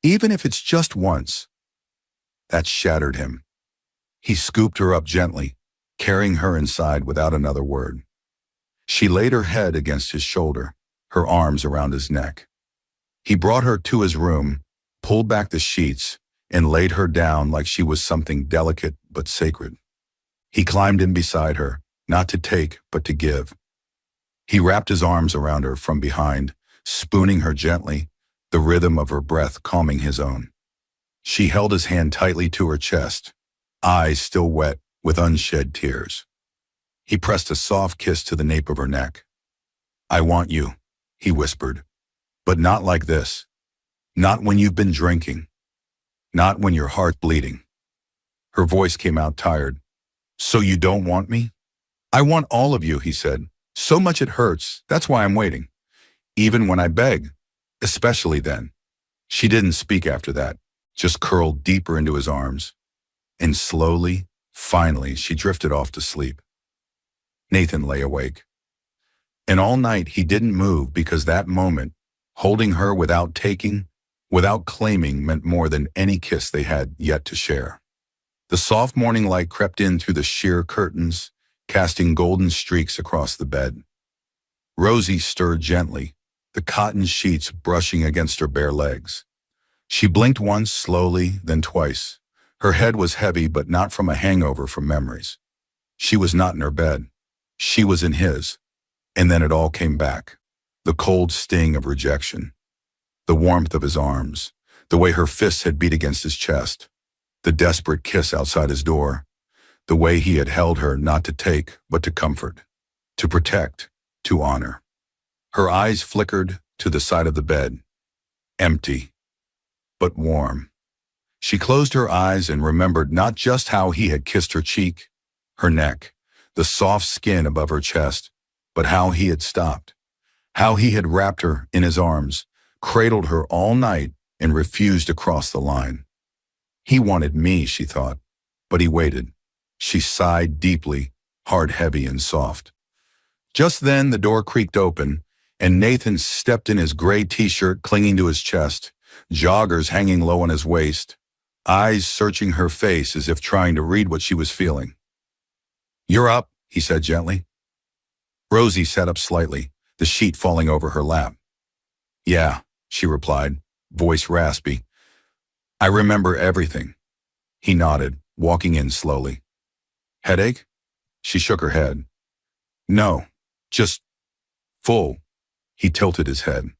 Even if it's just once. That shattered him. He scooped her up gently, carrying her inside without another word. She laid her head against his shoulder, her arms around his neck. He brought her to his room, pulled back the sheets, and laid her down like she was something delicate but sacred. He climbed in beside her, not to take, but to give. He wrapped his arms around her from behind, spooning her gently, the rhythm of her breath calming his own. She held his hand tightly to her chest, eyes still wet with unshed tears. He pressed a soft kiss to the nape of her neck. I want you, he whispered, but not like this. Not when you've been drinking. Not when your heart's bleeding. Her voice came out tired. So you don't want me? I want all of you, he said. So much it hurts. That's why I'm waiting. Even when I beg. Especially then. She didn't speak after that. just curled deeper into his arms. And slowly, finally, she drifted off to sleep. Nathan lay awake. And all night he didn't move because that moment, holding her without taking, without claiming, meant more than any kiss they had yet to share. The soft morning light crept in through the sheer curtains, casting golden streaks across the bed. Rosie stirred gently, the cotton sheets brushing against her bare legs. She blinked once, slowly, then twice. Her head was heavy, but not from a hangover from memories. She was not in her bed. She was in his. And then it all came back. The cold sting of rejection. The warmth of his arms. The way her fists had beat against his chest. The desperate kiss outside his door. The way he had held her not to take, but to comfort. To protect. To honor. Her eyes flickered to the side of the bed. Empty. But warm. She closed her eyes and remembered not just how he had kissed her cheek, her neck, the soft skin above her chest, but how he had stopped. How he had wrapped her in his arms, cradled her all night, and refused to cross the line. He wanted me, she thought, but he waited. She sighed deeply, heart heavy and soft. Just then the door creaked open, and Nathan stepped in his gray t-shirt clinging to his chest, joggers hanging low on his waist, eyes searching her face as if trying to read what she was feeling. "You're up," he said gently. Rosie sat up slightly, the sheet falling over her lap. "Yeah," she replied, voice raspy. "I remember everything." He nodded, walking in slowly. "Headache?" She shook her head. "No, just full." He tilted his head.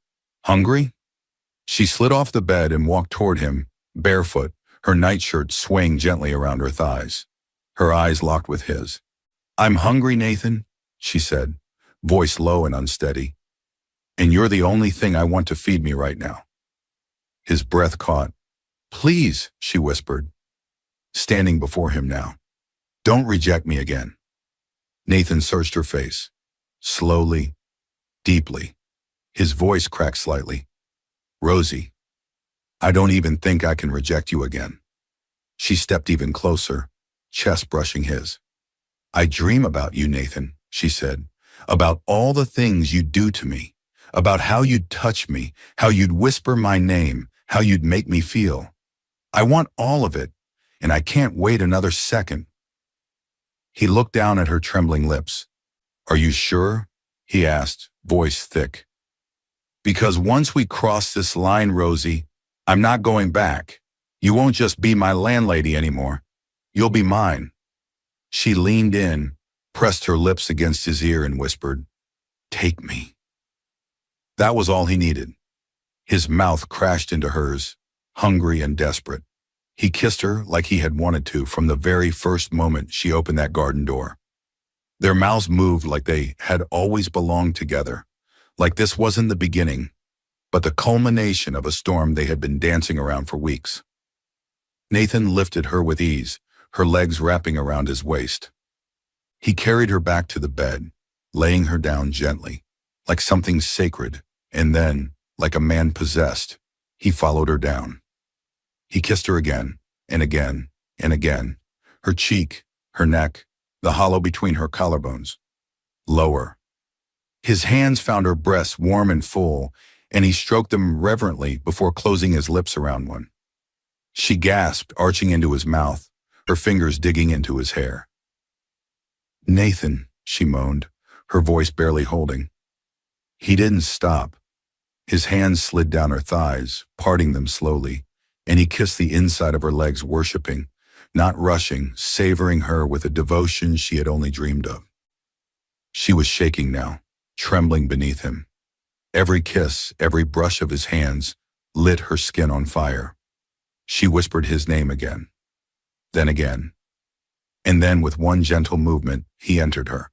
"Hungry?" She slid off the bed and walked toward him, barefoot, her nightshirt swaying gently around her thighs. Her eyes locked with his. "I'm hungry, Nathan," she said, voice low and unsteady. "And you're the only thing I want to feed me right now." His breath caught. "Please," she whispered, standing before him now. "Don't reject me again." Nathan searched her face, slowly, deeply. His voice cracked slightly. "Rosie, I don't even think I can reject you again." She stepped even closer, chest brushing his. "I dream about you, Nathan," she said, "about all the things you'd do to me, about how you'd touch me, how you'd whisper my name, how you'd make me feel. I want all of it, and I can't wait another second." He looked down at her trembling lips. "Are you sure?" he asked, voice thick. "Because once we cross this line, Rosie, I'm not going back. You won't just be my landlady anymore. You'll be mine." She leaned in, pressed her lips against his ear and whispered, "Take me." That was all he needed. His mouth crashed into hers, hungry and desperate. He kissed her like he had wanted to from the very first moment she opened that garden door. Their mouths moved like they had always belonged together, like this wasn't the beginning, but the culmination of a storm they had been dancing around for weeks. Nathan lifted her with ease, her legs wrapping around his waist. He carried her back to the bed, laying her down gently, like something sacred, and then, like a man possessed, he followed her down. He kissed her again, and again, and again, her cheek, her neck, the hollow between her collarbones. Lower. His hands found her breasts warm and full, and he stroked them reverently before closing his lips around one. She gasped, arching into his mouth, her fingers digging into his hair. "Nathan," she moaned, her voice barely holding. He didn't stop. His hands slid down her thighs, parting them slowly, and he kissed the inside of her legs, worshiping, not rushing, savoring her with a devotion she had only dreamed of. She was shaking now, trembling beneath him. Every kiss, every brush of his hands lit her skin on fire. She whispered his name again, then again. And then with one gentle movement, he entered her.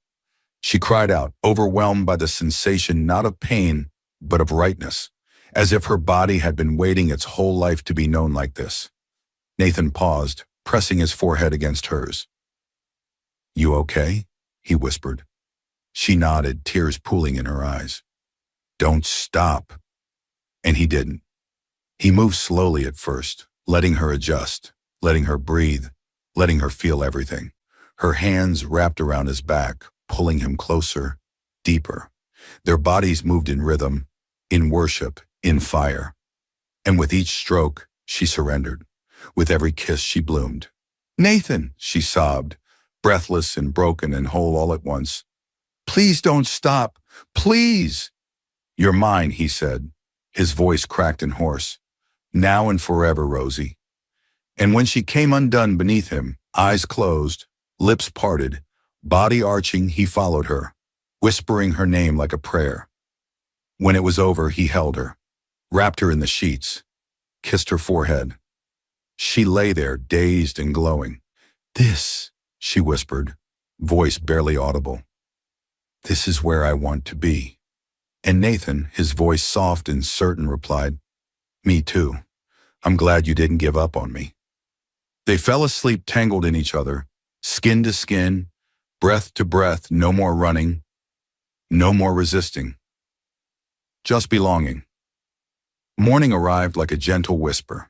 She cried out, overwhelmed by the sensation not of pain, but of rightness, as if her body had been waiting its whole life to be known like this. Nathan paused, pressing his forehead against hers. "You okay?" he whispered. She nodded, tears pooling in her eyes. "Don't stop." And he didn't. He moved slowly at first, letting her adjust, letting her breathe, letting her feel everything. Her hands wrapped around his back, pulling him closer, deeper. Their bodies moved in rhythm, in worship, in fire. And with each stroke, she surrendered. With every kiss, she bloomed. "Nathan," she sobbed, breathless and broken and whole all at once. "Please don't stop. Please." "You're mine," he said, his voice cracked and hoarse. "Now and forever, Rosie." And when she came undone beneath him, eyes closed, lips parted, body arching, he followed her, whispering her name like a prayer. When it was over, he held her, wrapped her in the sheets, kissed her forehead. She lay there, dazed and glowing. "This," she whispered, voice barely audible. "This is where I want to be." And Nathan, his voice soft and certain, replied, "Me too. I'm glad you didn't give up on me." They fell asleep tangled in each other, skin to skin, breath to breath, no more running, no more resisting. Just belonging. Morning arrived like a gentle whisper.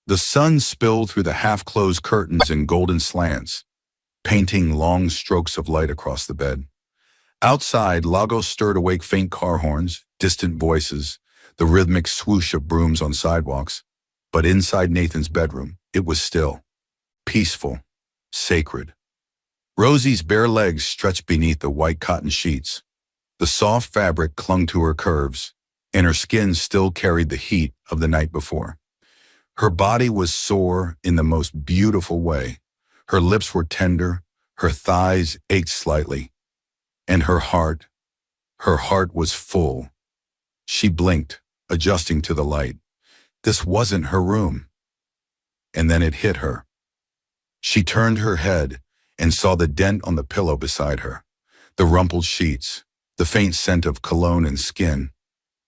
The sun spilled through the half-closed curtains in golden slants, painting long strokes of light across the bed. Outside, Lagos stirred awake faint car horns, distant voices, the rhythmic swoosh of brooms on sidewalks. But inside Nathan's bedroom, it was still, peaceful, sacred. Rosie's bare legs stretched beneath the white cotton sheets. The soft fabric clung to her curves, and her skin still carried the heat of the night before. Her body was sore in the most beautiful way. Her lips were tender, her thighs ached slightly, and her heart was full. She blinked, adjusting to the light. This wasn't her room. And then it hit her. She turned her head and saw the dent on the pillow beside her, the rumpled sheets, the faint scent of cologne and skin.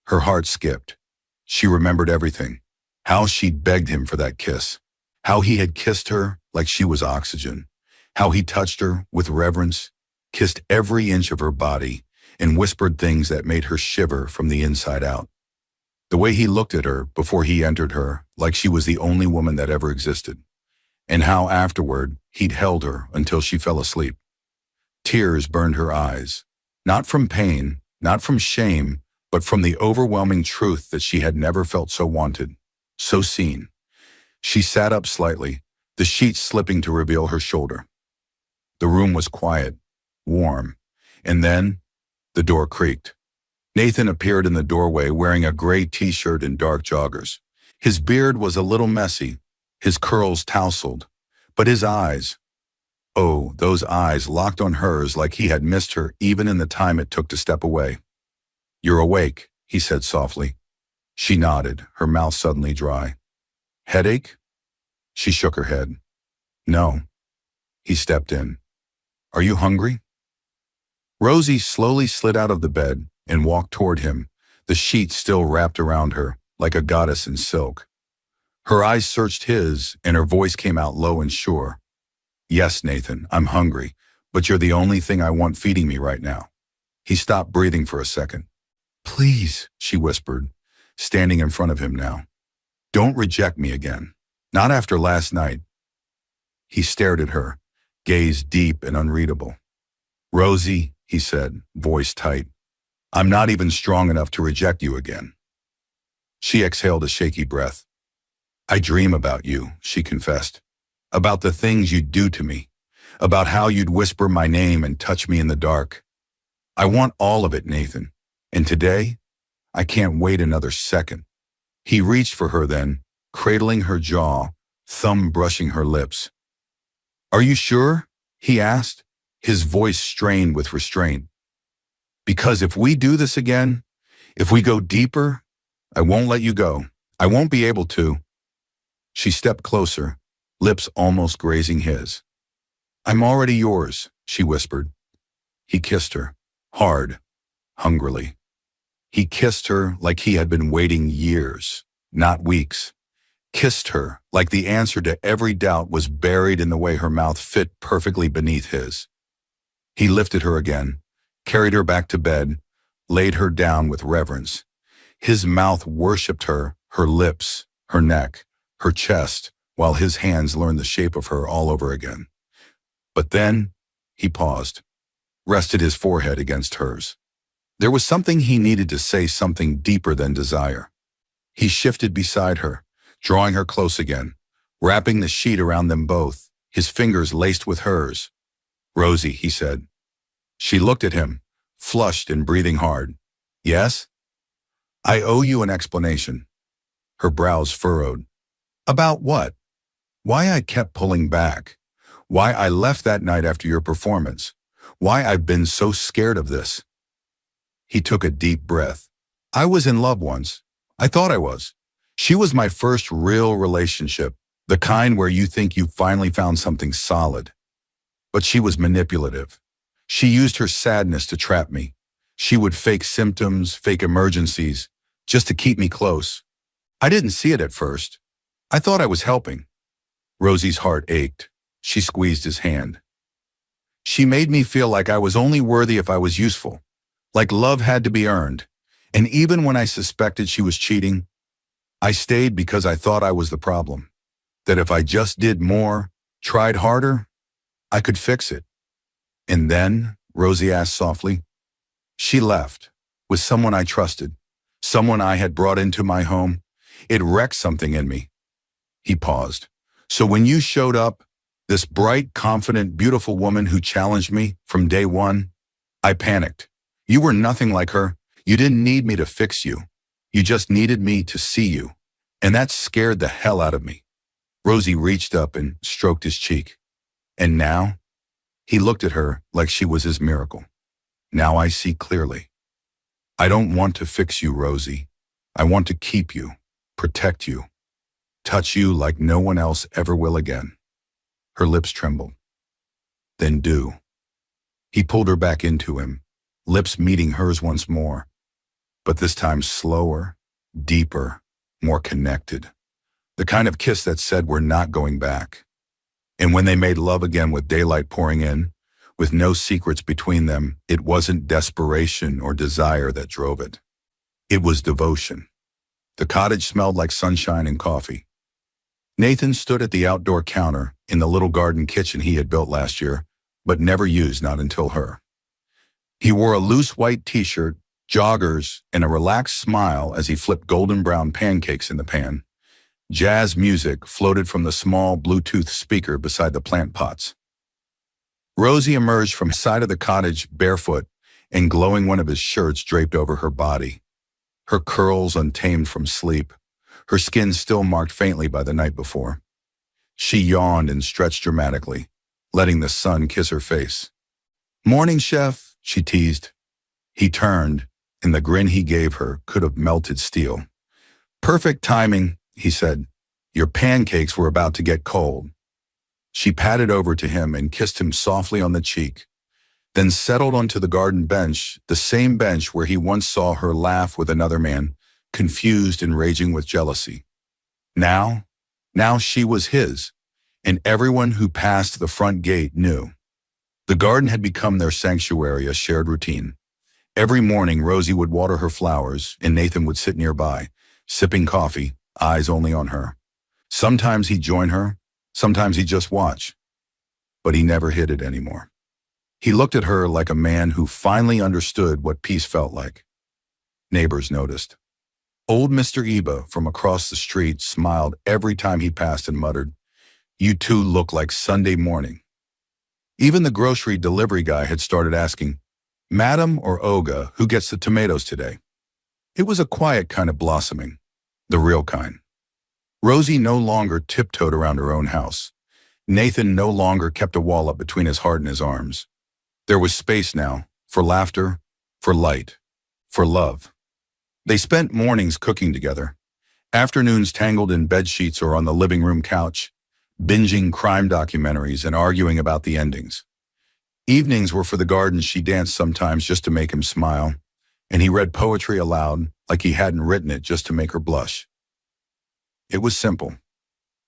Her heart skipped. She remembered everything. How she'd begged him for that kiss. How he had kissed her like she was oxygen. How he touched her with reverence, kissed every inch of her body, and whispered things that made her shiver from the inside out. The way he looked at her before he entered her, like she was the only woman that ever existed. And how afterward he'd held her until she fell asleep. Tears burned her eyes, not from pain, not from shame, but from the overwhelming truth that she had never felt so wanted, so seen. She sat up slightly, the sheets slipping to reveal her shoulder. The room was quiet, warm, and then the door creaked. Nathan appeared in the doorway wearing a gray t-shirt and dark joggers. His beard was a little messy, his curls tousled, but his eyes, oh, those eyes locked on hers like he had missed her even in the time it took to step away. "You're awake," he said softly. She nodded, her mouth suddenly dry. "Headache?" She shook her head. "No." He stepped in. "Are you hungry?" Rosie slowly slid out of the bed and walked toward him, the sheet still wrapped around her like a goddess in silk. Her eyes searched his, and her voice came out low and sure. "Yes, Nathan, I'm hungry, but you're the only thing I want feeding me right now." He stopped breathing for a second. "Please," she whispered, standing in front of him now. "Don't reject me again. Not after last night." He stared at her, gaze deep and unreadable. "Rosie," he said, voice tight, "I'm not even strong enough to reject you again." She exhaled a shaky breath. "I dream about you," she confessed. "About the things you'd do to me. About how you'd whisper my name and touch me in the dark. I want all of it, Nathan. And today, I can't wait another second." He reached for her then, cradling her jaw, thumb brushing her lips. "Are you sure?" he asked, his voice strained with restraint. "Because if we do this again, if we go deeper, I won't let you go. I won't be able to." She stepped closer, lips almost grazing his. "I'm already yours," she whispered. He kissed her, hard, hungrily. He kissed her like he had been waiting years, not weeks. Kissed her like the answer to every doubt was buried in the way her mouth fit perfectly beneath his. He lifted her again, carried her back to bed, laid her down with reverence. His mouth worshipped her, her lips, her neck, her chest, while his hands learned the shape of her all over again. But then, he paused, rested his forehead against hers. There was something he needed to say, something deeper than desire. He shifted beside her, drawing her close again, wrapping the sheet around them both, his fingers laced with hers. "Rosie," he said. She looked at him, flushed and breathing hard. "Yes?" "I owe you an explanation." Her brows furrowed. "About what?" "Why I kept pulling back. Why I left that night after your performance. Why I've been so scared of this." He took a deep breath. "I was in love once. I thought I was. She was my first real relationship, the kind where you think you finally found something solid. But she was manipulative. She used her sadness to trap me. She would fake symptoms, fake emergencies, just to keep me close. I didn't see it at first. I thought I was helping." Rosie's heart ached. She squeezed his hand. "She made me feel like I was only worthy if I was useful, like love had to be earned. And even when I suspected she was cheating, I stayed because I thought I was the problem. That if I just did more, tried harder, I could fix it." "And then," Rosie asked softly, "she left, with someone I trusted, someone I had brought into my home. It wrecked something in me." He paused. "So when you showed up, this bright, confident, beautiful woman who challenged me from day one, I panicked. You were nothing like her. You didn't need me to fix you. You just needed me to see you. And that scared the hell out of me." Rosie reached up and stroked his cheek. "And now?" He looked at her like she was his miracle. "Now I see clearly. I don't want to fix you, Rosie. I want to keep you, protect you, touch you like no one else ever will again." Her lips trembled. "Then do." He pulled her back into him, lips meeting hers once more, but this time slower, deeper, more connected. The kind of kiss that said we're not going back. And when they made love again with daylight pouring in, with no secrets between them, it wasn't desperation or desire that drove it. It was devotion. The cottage smelled like sunshine and coffee. Nathan stood at the outdoor counter in the little garden kitchen he had built last year, but never used, not until her. He wore a loose white t-shirt, joggers, and a relaxed smile as he flipped golden brown pancakes in the pan. Jazz music floated from the small Bluetooth speaker beside the plant pots. Rosie emerged from the side of the cottage barefoot and glowing, one of his shirts draped over her body. Her curls untamed from sleep, her skin still marked faintly by the night before. She yawned and stretched dramatically, letting the sun kiss her face. "Morning, chef," she teased. He turned, and the grin he gave her could have melted steel. "Perfect timing," he said. "Your pancakes were about to get cold." She patted over to him and kissed him softly on the cheek, then settled onto the garden bench, the same bench where he once saw her laugh with another man, confused and raging with jealousy. Now she was his, and everyone who passed the front gate knew. The garden had become their sanctuary, a shared routine. Every morning, Rosie would water her flowers, and Nathan would sit nearby, sipping coffee, eyes only on her. Sometimes he'd join her, sometimes he'd just watch. But he never hid it anymore. He looked at her like a man who finally understood what peace felt like. Neighbors noticed. Old Mr. Iba from across the street smiled every time he passed and muttered, "You two look like Sunday morning." Even the grocery delivery guy had started asking, "Madam or Olga, who gets the tomatoes today?" It was a quiet kind of blossoming, the real kind. Rosie no longer tiptoed around her own house. Nathan no longer kept a wall up between his heart and his arms. There was space now, for laughter, for light, for love. They spent mornings cooking together, afternoons tangled in bedsheets or on the living room couch, binging crime documentaries and arguing about the endings. Evenings were for the garden. She danced sometimes just to make him smile, and he read poetry aloud like he hadn't written it just to make her blush. It was simple,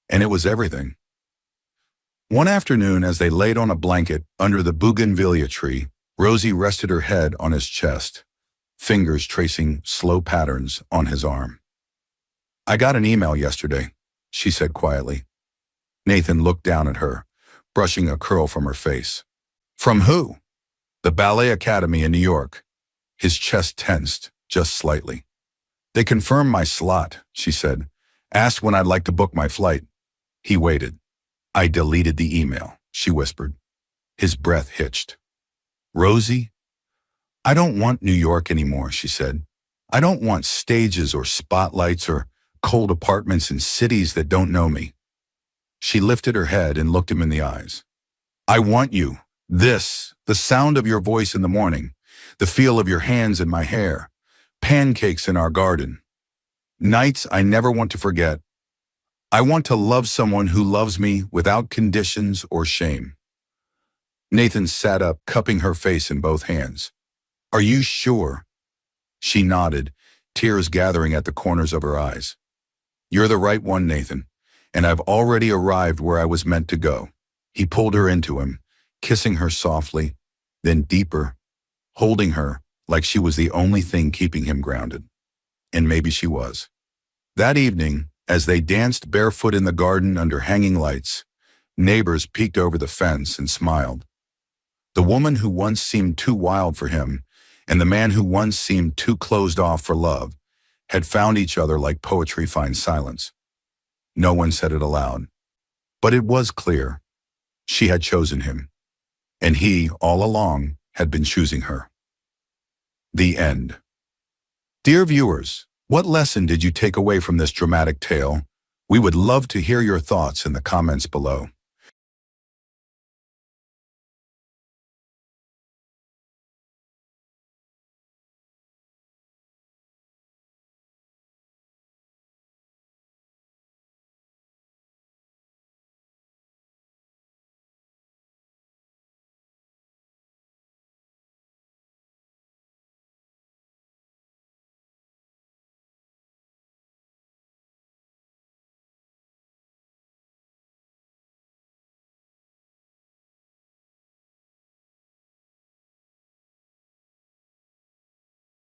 and it was everything. One afternoon, as they laid on a blanket under the bougainvillea tree, Rosie rested her head on his chest, fingers tracing slow patterns on his arm. "I got an email yesterday. she said quietly. Nathan looked down at her, brushing a curl from her face. From who? The Ballet Academy in New York. His chest tensed, just slightly. They confirmed my slot, she said. Asked when I'd like to book my flight. He waited. I deleted the email, she whispered. His breath hitched. Rosie? I don't want New York anymore, she said. I don't want stages or spotlights or cold apartments in cities that don't know me. She lifted her head and looked him in the eyes. I want you. This, the sound of your voice in the morning, the feel of your hands in my hair, pancakes in our garden. Nights I never want to forget. I want to love someone who loves me without conditions or shame. Nathan sat up, cupping her face in both hands. Are you sure? She nodded, tears gathering at the corners of her eyes. You're the right one, Nathan, and I've already arrived where I was meant to go. He pulled her into him, kissing her softly, then deeper, holding her like she was the only thing keeping him grounded. And maybe she was. That evening, as they danced barefoot in the garden under hanging lights, neighbors peeked over the fence and smiled. The woman who once seemed too wild for him, and the man who once seemed too closed off for love, had found each other like poetry finds silence. No one said it aloud. But it was clear. She had chosen him. And he, all along, had been choosing her. The end. Dear viewers, what lesson did you take away from this dramatic tale? We would love to hear your thoughts in the comments below.